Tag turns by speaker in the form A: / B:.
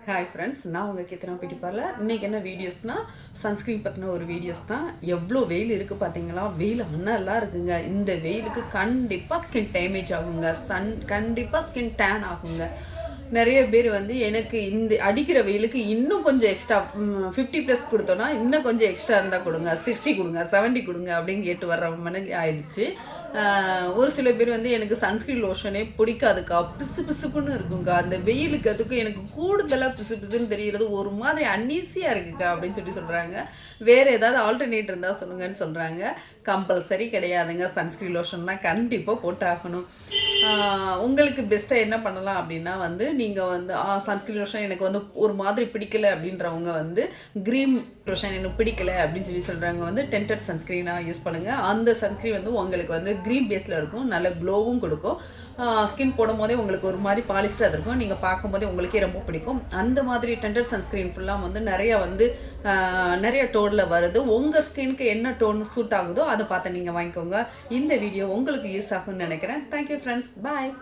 A: Hi friends, நான் உங்கள் Keerthana beauty parlour. இன்றைக்கி என்ன வீடியோஸ்னால் சன்ஸ்க்ரீன் பற்றின ஒரு வீடியோஸ் தான். எவ்வளோ வெயில் இருக்குது பார்த்தீங்களா? வெயில் அண்ணெல்லாம் இருக்குங்க. இந்த வெயிலுக்கு கண்டிப்பாக ஸ்கின் டேமேஜ் ஆகுங்க. கண்டிப்பாக ஸ்கின் டேன் ஆகுங்க. நிறைய பேர் வந்து எனக்கு இந்த அடிக்கிற வெயிலுக்கு இன்னும் கொஞ்சம் எக்ஸ்ட்ரா 50+ கொடுத்தோன்னா இன்னும் கொஞ்சம் எக்ஸ்ட்ரா இருந்தால் கொடுங்க, 60 கொடுங்க, 70 கொடுங்க அப்படின்னு கேட்டு வர்ற மனது ஆயிடுச்சு. ஒரு சில பேர் வந்து எனக்கு சன்ஸ்கிரீன் லோஷனே பிடிக்காதுக்கா, பிசு பிசுப்புன்னு இருக்குங்க்கா, அந்த வெயிலுக்கு அதுக்கும் எனக்கு கூடுதலாக பிசு பிசுன்னு தெரிகிறது ஒரு மாதிரி அன்னீசியாக இருக்குக்கா அப்படின்னு சொல்கிறாங்க. வேறு ஏதாவது ஆல்டர்னேட் இருந்தால் சொல்லுங்கன்னு சொல்கிறாங்க. கம்பல்சரி கிடையாதுங்க, சன்ஸ்கிரீன் லோஷன்லாம் கண்டிப்பாக போட்டாகணும். உங்களுக்கு பெஸ்ட்டாக என்ன பண்ணலாம் அப்படின்னா வந்து நீங்கள் வந்து சன்ஸ்கிரீன் லோஷன் எனக்கு வந்து ஒரு மாதிரி பிடிக்கலை அப்படின்றவங்க வந்து க்ரீன் லோஷன் எனக்கு பிடிக்கலை அப்படின்னு சொல்கிறாங்க வந்து டென்டட் சன்ஸ்க்ரீனாக யூஸ் பண்ணுங்கள். அந்த சன்ஸ்க்ரீன் வந்து உங்களுக்கு வந்து க்ரீன் பேஸில் இருக்கும், நல்ல க்ளோவும் கொடுக்கும். ஸ்கின் போடும் போதே உங்களுக்கு ஒரு மாதிரி பாலிஸ்டாக இருக்கும், நீங்கள் பார்க்கும்போதே உங்களுக்கே ரொம்ப பிடிக்கும். அந்த மாதிரி டென்டட் சன்ஸ்க்ரீன் ஃபுல்லாக வந்து நிறைய டோனில் வருது. உங்கள் ஸ்கின்க்கு என்ன டோன் சூட் ஆகுதோ அதை பார்த்து நீங்கள் வாங்கிக்கோங்க. இந்த வீடியோ உங்களுக்கு யூஸ் ஆகும்னு நினைக்கிறேன். தேங்க்யூ ஃப்ரெண்ட்ஸ், பாய்.